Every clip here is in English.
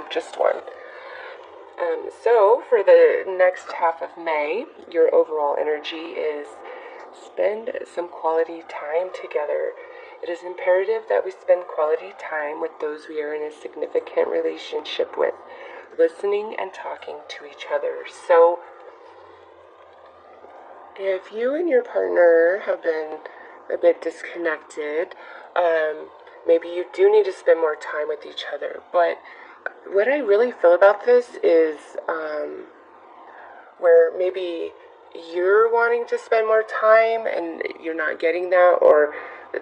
just one. So for the next half of May, your overall energy is spend some quality time together. It is imperative that we spend quality time with those we are in a significant relationship with, listening and talking to each other. So if you and your partner have been a bit disconnected, maybe you do need to spend more time with each other. But what I really feel about this is where maybe you're wanting to spend more time and you're not getting that, or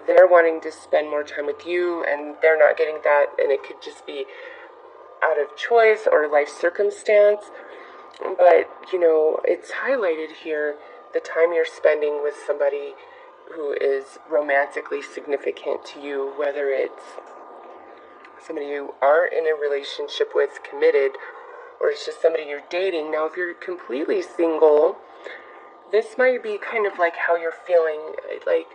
they're wanting to spend more time with you and they're not getting that, and it could just be out of choice or life circumstance. But, it's highlighted here the time you're spending with somebody who is romantically significant to you, whether it's somebody you are in a relationship with, committed, or it's just somebody you're dating. Now, if you're completely single, this might be kind of like how you're feeling. Like,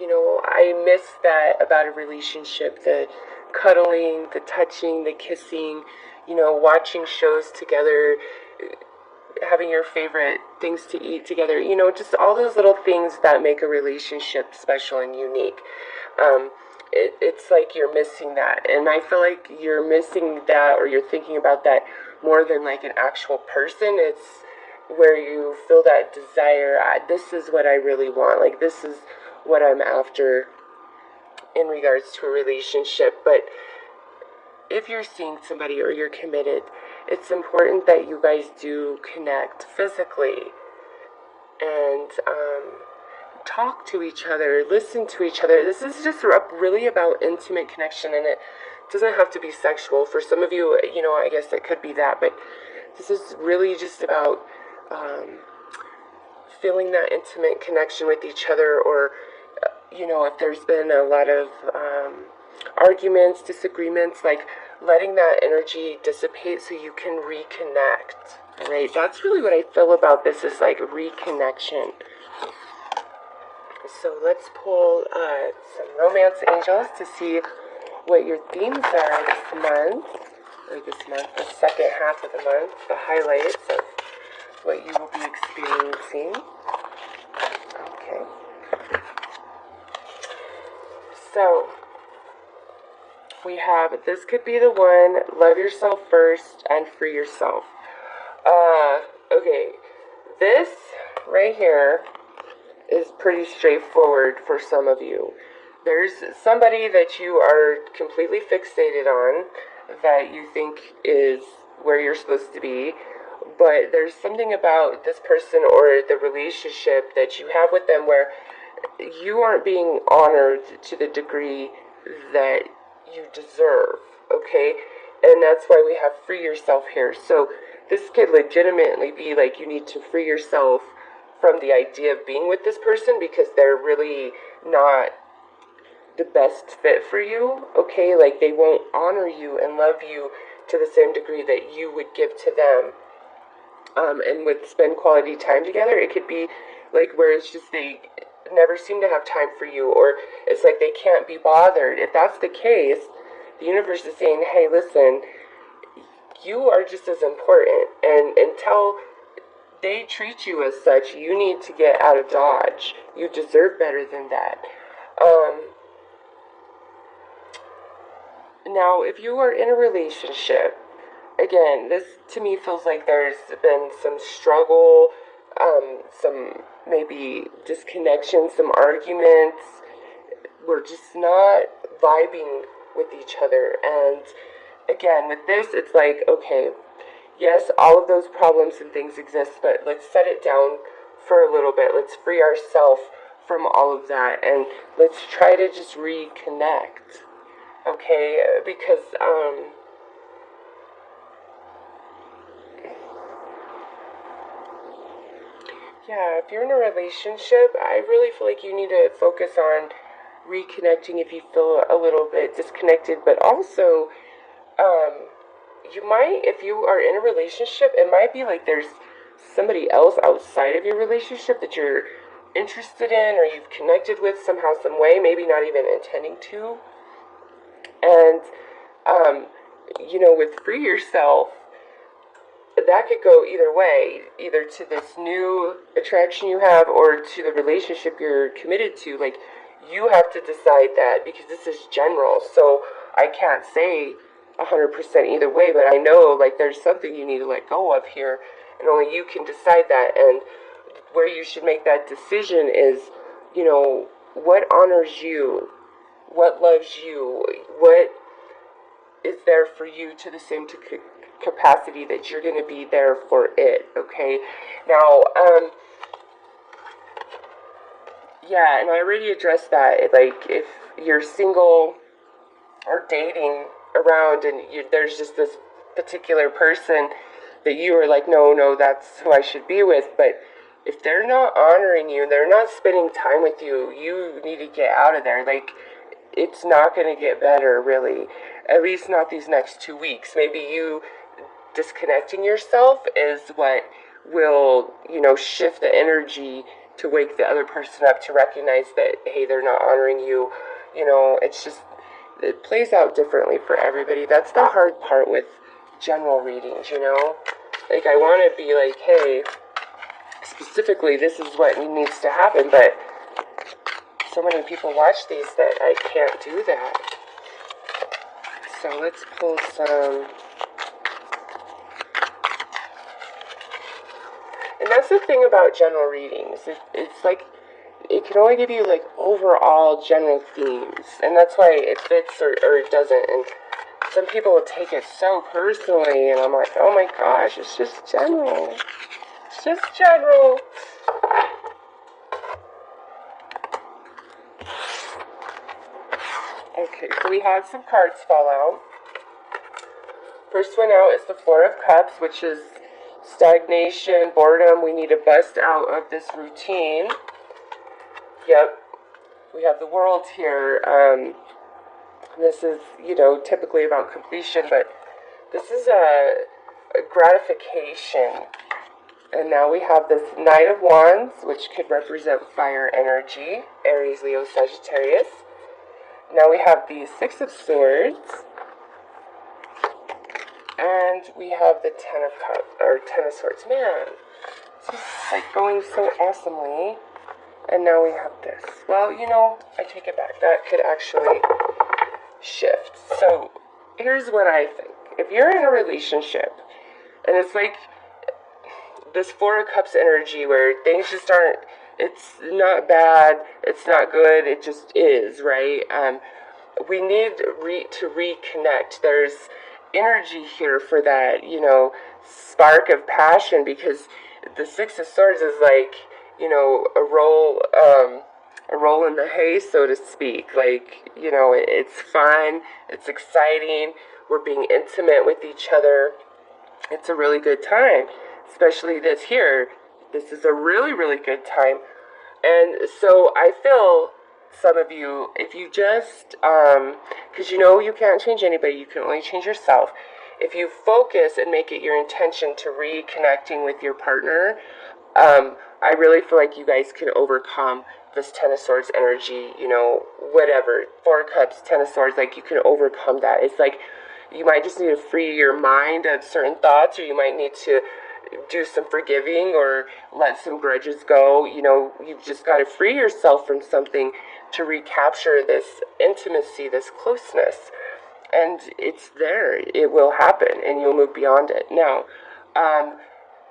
I miss that about a relationship, the cuddling, the touching, the kissing, watching shows together, having your favorite things to eat together, just all those little things that make a relationship special and unique. It's like you're missing that. And I feel like you're missing that, or you're thinking about that more than like an actual person. It's where you feel that desire. This is what I really want. Like, this is what I'm after in regards to a relationship. But if you're seeing somebody or you're committed, it's important that you guys do connect physically and talk to each other, listen to each other. This is just really about intimate connection, and it doesn't have to be sexual. For some of you, I guess it could be that, but this is really just about feeling that intimate connection with each other, or if there's been a lot of arguments, disagreements, like letting that energy dissipate so you can reconnect, right? That's really what I feel about this, is like reconnection. So let's pull some romance angels to see what your themes are the second half of the month, the highlights of what you will be experiencing. Okay. So we have, this could be the one, love yourself first and free yourself. Okay, this right here is pretty straightforward for some of you. There's somebody that you are completely fixated on, that you think is where you're supposed to be, but there's something about this person or the relationship that you have with them where you aren't being honored to the degree that you deserve, okay? And that's why we have free yourself here. So this could legitimately be like you need to free yourself from the idea of being with this person because they're really not the best fit for you, okay? Like, they won't honor you and love you to the same degree that you would give to them. And would spend quality time together. It could be like where it's just they never seem to have time for you, or it's like they can't be bothered. If that's the case, the universe is saying, hey, listen, you are just as important, and until they treat you as such, you need to get out of Dodge. You deserve better than that. Now, if you are in a relationship, again, this to me feels like there's been some struggle, some maybe disconnection, some arguments. We're just not vibing with each other. And again, with this, it's like, okay, yes, all of those problems and things exist, but let's set it down for a little bit. Let's free ourselves from all of that, and let's try to just reconnect, okay? Because, yeah, if you're in a relationship, I really feel like you need to focus on reconnecting if you feel a little bit disconnected, but also, you might, if you are in a relationship, it might be like there's somebody else outside of your relationship that you're interested in or you've connected with somehow, some way, maybe not even intending to. And with free yourself, that could go either way, either to this new attraction you have or to the relationship you're committed to. Like, you have to decide that, because this is general. So I can't say 100% either way, but I know, like, there's something you need to let go of here, and only you can decide that. And where you should make that decision is, what honors you, what loves you, what is there for you to the same capacity that you're going to be there for it. Okay, now yeah, and I already addressed that. Like, if you're single or dating around and there's just this particular person that you are like, no, that's who I should be with, but if they're not honoring you, they're not spending time with you, you need to get out of there. Like, it's not going to get better, really. At least not these next 2 weeks. Maybe you disconnecting yourself is what will, shift the energy to wake the other person up to recognize that, hey, they're not honoring you. It's just, it plays out differently for everybody. That's the hard part with general readings, Like, I want to be like, hey, specifically, this is what needs to happen, but so many people watch these that I can't do that. So let's pull some. And that's the thing about general readings. It's like, it can only give you like overall general themes. And that's why it fits or it doesn't. And some people will take it so personally. And I'm like, oh my gosh, it's just general. It's just general. Okay, so we had some cards fall out. First one out is the Four of Cups, which is stagnation, boredom. We need to bust out of this routine. Yep. We have the World here. This is, typically about completion, but this is a gratification. And now we have this Knight of Wands, which could represent fire energy, Aries, Leo, Sagittarius. Now we have the Six of Swords. And we have the Ten of Cups, or Ten of Swords. Man, this is like going so awesomely. And now we have this. Well, I take it back. That could actually shift. So here's what I think. If you're in a relationship, and it's like this Four of Cups energy where things just aren't, it's not bad, it's not good, it just is, right? We need to reconnect. There's energy here for that, spark of passion, because the Six of Swords is like, a roll in the hay, so to speak. Like, it's fun, it's exciting, we're being intimate with each other. It's a really good time, especially this here. This is a really, really good time. And so I feel some of you, if you just, because you can't change anybody, you can only change yourself. If you focus and make it your intention to reconnecting with your partner, I really feel like you guys can overcome this Ten of Swords energy, whatever. Four of Cups, Ten of Swords, like, you can overcome that. It's like, you might just need to free your mind of certain thoughts, or you might need to do some forgiving or let some grudges go. You've just got to free yourself from something to recapture this intimacy, this closeness. And it's there. It will happen, and you'll move beyond it. Now,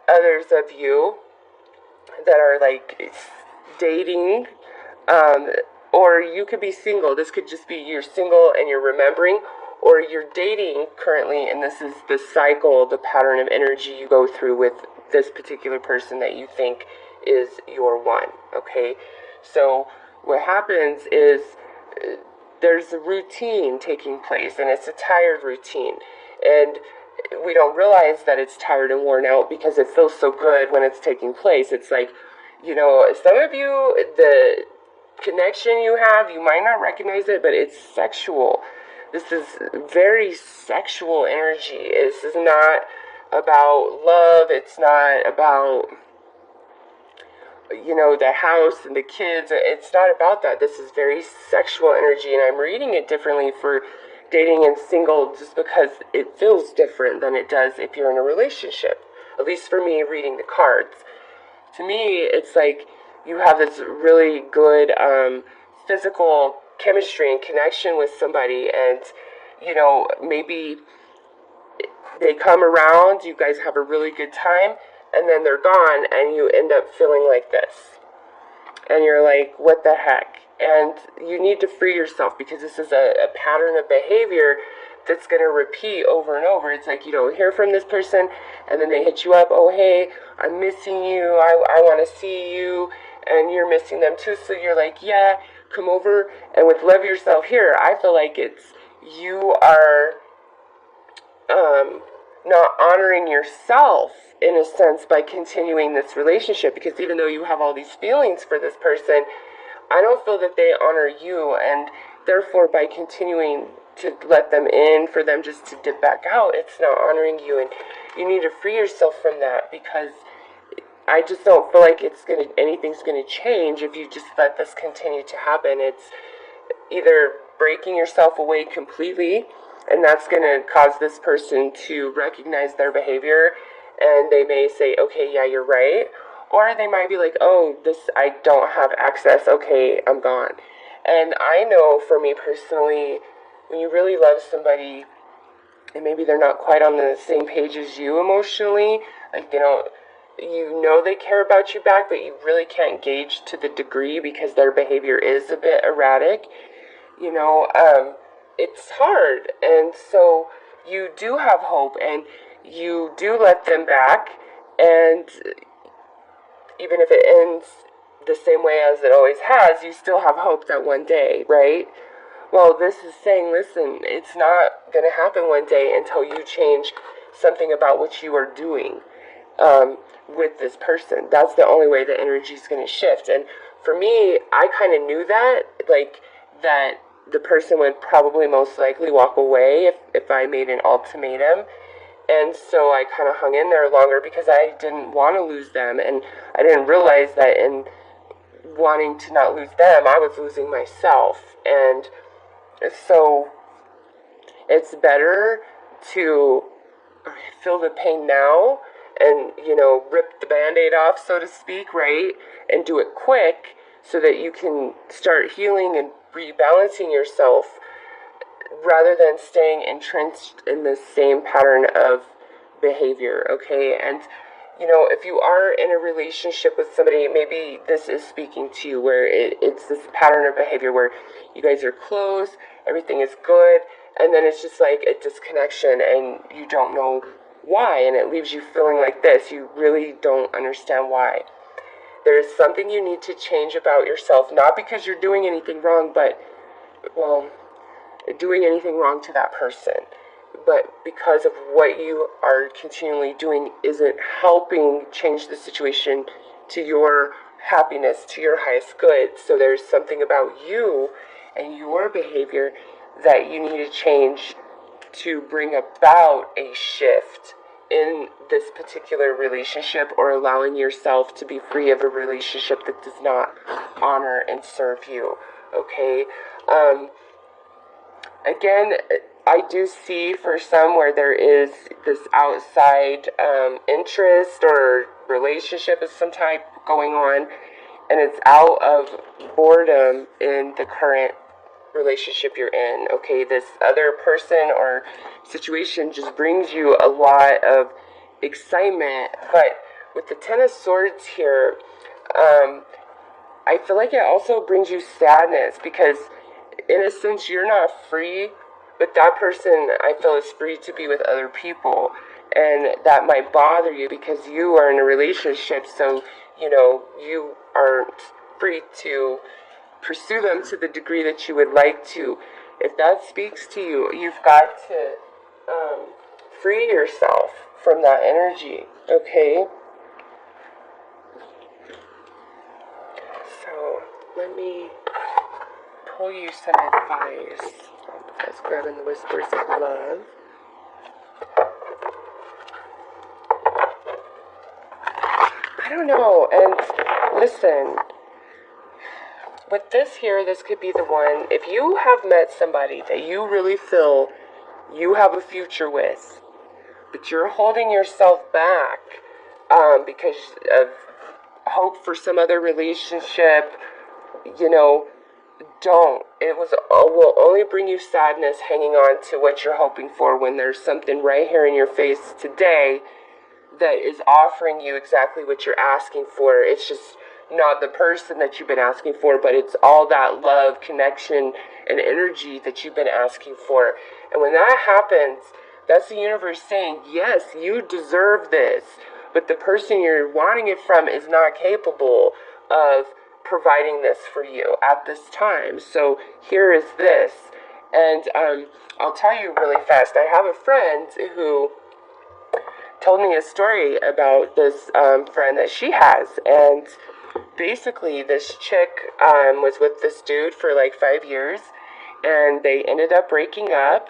others of you that are like dating, or you could be single. This could just be you're single and you're remembering, or you're dating currently, and this is the cycle, the pattern of energy you go through with this particular person that you think is your one, okay? So what happens is there's a routine taking place, and it's a tired routine, and we don't realize that it's tired and worn out because it feels so good when it's taking place. It's like, some of you, the connection you have, you might not recognize it, but it's sexual. This is very sexual energy. This is not about love. It's not about, the house and the kids. It's not about that. This is very sexual energy, and I'm reading it differently for dating and single just because it feels different than it does if you're in a relationship. At least for me, reading the cards. To me, it's like you have this really good physical chemistry and connection with somebody, and maybe they come around, you guys have a really good time, and then they're gone, and you end up feeling like this. And you're like, what the heck? And you need to free yourself, because this is a pattern of behavior that's going to repeat over and over. It's like you don't hear from this person, and then they hit you up, oh, hey, I'm missing you, I want to see you, and you're missing them too. So you're like, yeah, come over. And with Love Yourself here, I feel like it's you are not honoring yourself in a sense by continuing this relationship, because even though you have all these feelings for this person, I don't feel that they honor you, and therefore by continuing to let them in for them just to dip back out, it's not honoring you, and you need to free yourself from that, because I just don't feel like anything's gonna change if you just let this continue to happen. It's either breaking yourself away completely, and that's going to cause this person to recognize their behavior, and they may say, okay, yeah, you're right. Or they might be like, oh, I don't have access, okay, I'm gone. And I know for me personally, when you really love somebody, and maybe they're not quite on the same page as you emotionally, like they care about you back, but you really can't gauge to the degree because their behavior is a bit erratic, it's hard. And so you do have hope, and you do let them back, and even if it ends the same way as it always has, you still have hope that one day, right? Well, this is saying, listen, it's not going to happen one day until you change something about what you are doing with this person. That's the only way the energy is going to shift. And for me, I kind of knew that, that the person would probably most likely walk away if I made an ultimatum. And so I kind of hung in there longer because I didn't want to lose them. And I didn't realize that in wanting to not lose them, I was losing myself. And so it's better to feel the pain now and, rip the Band-Aid off, so to speak, right? And do it quick so that you can start healing and rebalancing yourself rather than staying entrenched in the same pattern of behavior, okay? And, if you are in a relationship with somebody, maybe this is speaking to you where it's this pattern of behavior where you guys are close, everything is good, and then it's just like a disconnection and you don't know why, and it leaves you feeling like this. You really don't understand why. There's something you need to change about yourself, not because you're doing anything wrong, doing anything wrong to that person, but because of what you are continually doing isn't helping change the situation to your happiness, to your highest good. So there's something about you and your behavior that you need to change to bring about a shift in this particular relationship, or allowing yourself to be free of a relationship that does not honor and serve you, okay? Again, I do see for some where there is this outside interest or relationship of some type going on, and it's out of boredom in the current relationship you're in, okay? This other person or situation just brings you a lot of excitement, but with the Ten of Swords here, I feel like it also brings you sadness, because in a sense you're not free, but that person, I feel, is free to be with other people, and that might bother you because you are in a relationship, so you aren't free to pursue them to the degree that you would like to. If that speaks to you, you've got to free yourself from that energy, okay? So let me pull you some advice. Let's grab in the Whispers of Love. I don't know, and listen, with this here, this could be the one. If you have met somebody that you really feel you have a future with, but you're holding yourself back because of hope for some other relationship, don't. Will only bring you sadness hanging on to what you're hoping for when there's something right here in your face today that is offering you exactly what you're asking for. It's just not the person that you've been asking for, but it's all that love, connection, and energy that you've been asking for. And when that happens, that's the universe saying, yes, you deserve this, but the person you're wanting it from is not capable of providing this for you at this time. So here is this. And I'll tell you really fast, I have a friend who told me a story about this friend that she has, and basically this chick was with this dude for like 5 years, and they ended up breaking up.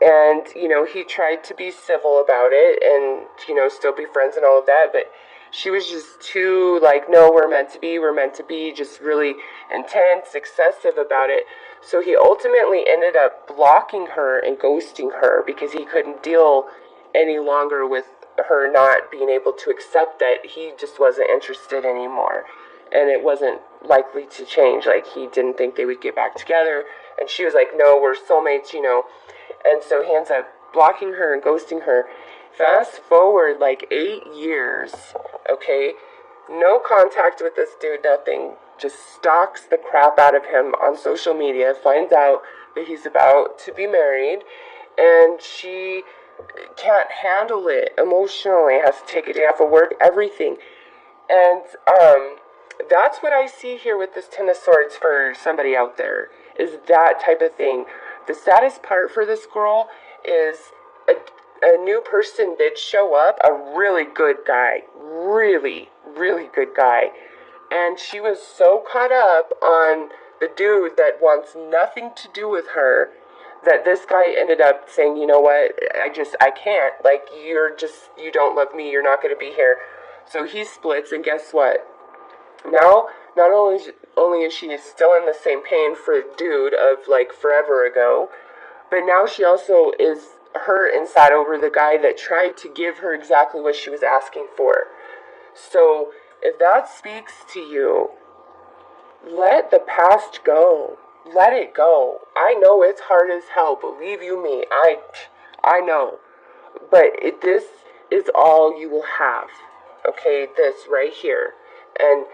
And he tried to be civil about it and still be friends and all of that, but she was just too like, no, we're meant to be, just really intense, excessive about it. So he ultimately ended up blocking her and ghosting her because he couldn't deal any longer with her not being able to accept that he just wasn't interested anymore, and it wasn't likely to change. Like, he didn't think they would get back together, and she was like, no, we're soulmates, and so he ends up blocking her and ghosting her. Fast forward like 8 years, okay, no contact with this dude, nothing, just stalks the crap out of him on social media, finds out that he's about to be married, and she can't handle it emotionally, has to take a day off of work, everything. And that's what I see here with this Ten of Swords for somebody out there, is that type of thing. The saddest part for this girl is a new person did show up, a really good guy, really, really good guy. And she was so caught up on the dude that wants nothing to do with her that this guy ended up saying, you know what, I can't. Like, you don't love me, you're not going to be here. So he splits, and guess what? Now, not only is she still in the same pain for a dude of like forever ago, but now she also is hurt inside over the guy that tried to give her exactly what she was asking for. So if that speaks to you, let the past go. Let it go. I know it's hard as hell, believe you me. I know. But this is all you will have. Okay, this right here. And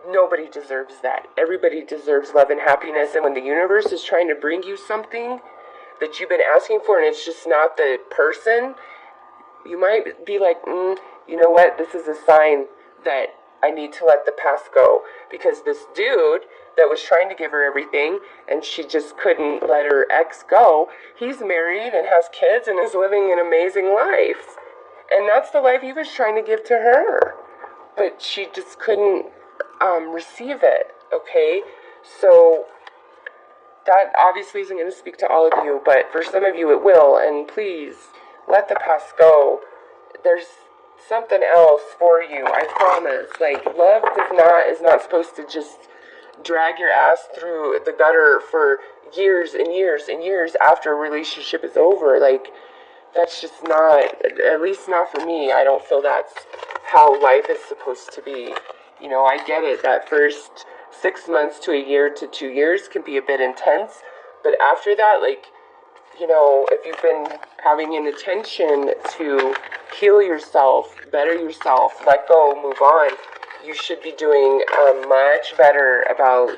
nobody deserves that. Everybody deserves love and happiness. And when the universe is trying to bring you something that you've been asking for and it's just not the person, you might be like, you know what? This is a sign that I need to let the past go. Because this dude that was trying to give her everything and she just couldn't let her ex go, he's married and has kids and is living an amazing life. And that's the life he was trying to give to her. But she just couldn't receive it, okay? So that obviously isn't going to speak to all of you, but for some of you it will, and please, let the past go. There's something else for you, I promise. Like, love is not supposed to just drag your ass through the gutter for years and years and years after a relationship is over. Like, that's just not, at least not for me. I don't feel that's how life is supposed to be. I get it, that first 6 months to a year to 2 years can be a bit intense, but after that, like, if you've been having an intention to heal yourself, better yourself, let go, move on, you should be doing much better about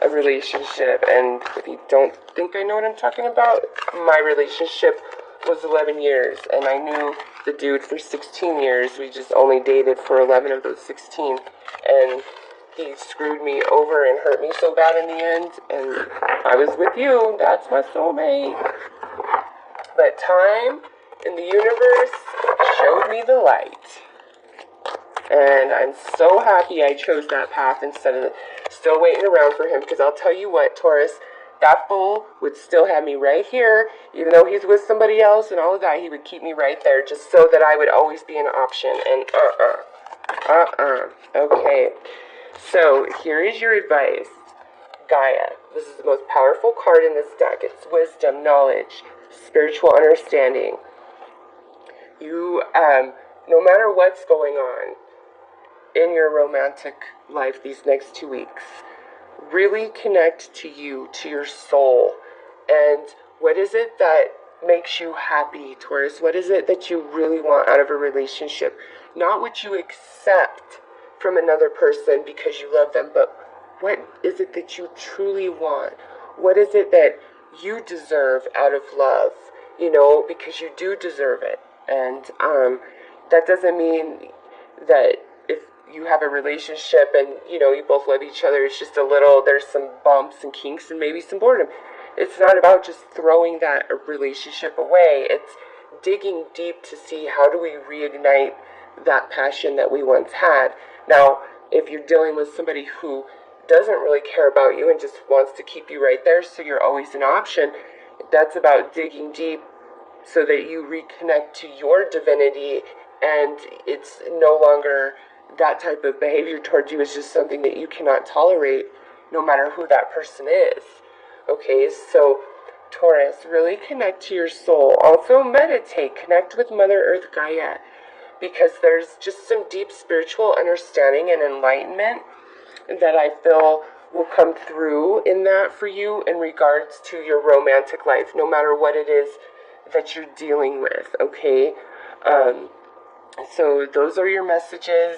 a relationship. And if you don't think I know what I'm talking about, my relationship was 11 years, and I knew the dude for 16 years. We just only dated for 11 of those 16, and he screwed me over and hurt me so bad in the end, and I was with you. That's my soulmate. But time in the universe showed me the light, and I'm so happy I chose that path instead of still waiting around for him, because I'll tell you what, Taurus, that fool would still have me right here, even though he's with somebody else and all of that, he would keep me right there just so that I would always be an option. And okay. So here is your advice. Gaia. This is the most powerful card in this deck. It's wisdom, knowledge, spiritual understanding. You, no matter what's going on in your romantic life these next 2 weeks, really connect to you, to your soul. And what is it that makes you happy, Taurus? What is it that you really want out of a relationship? Not what you accept from another person because you love them, but what is it that you truly want? What is it that you deserve out of love? You know, because you do deserve it. And that doesn't mean that if you have a relationship and, you know, you both love each other, it's just a little, there's some bumps and kinks and maybe some boredom. It's not about just throwing that relationship away. It's digging deep to see how do we reignite that passion that we once had. Now, if you're dealing with somebody who doesn't really care about you and just wants to keep you right there so you're always an option, that's about digging deep so that you reconnect to your divinity, and it's no longer that type of behavior towards you. Is just something that you cannot tolerate no matter who that person is. Okay, so Taurus, really connect to your soul. Also meditate, connect with Mother Earth Gaia, because there's just some deep spiritual understanding and enlightenment that I feel will come through in that for you in regards to your romantic life, no matter what it is that you're dealing with, okay? So those are your messages.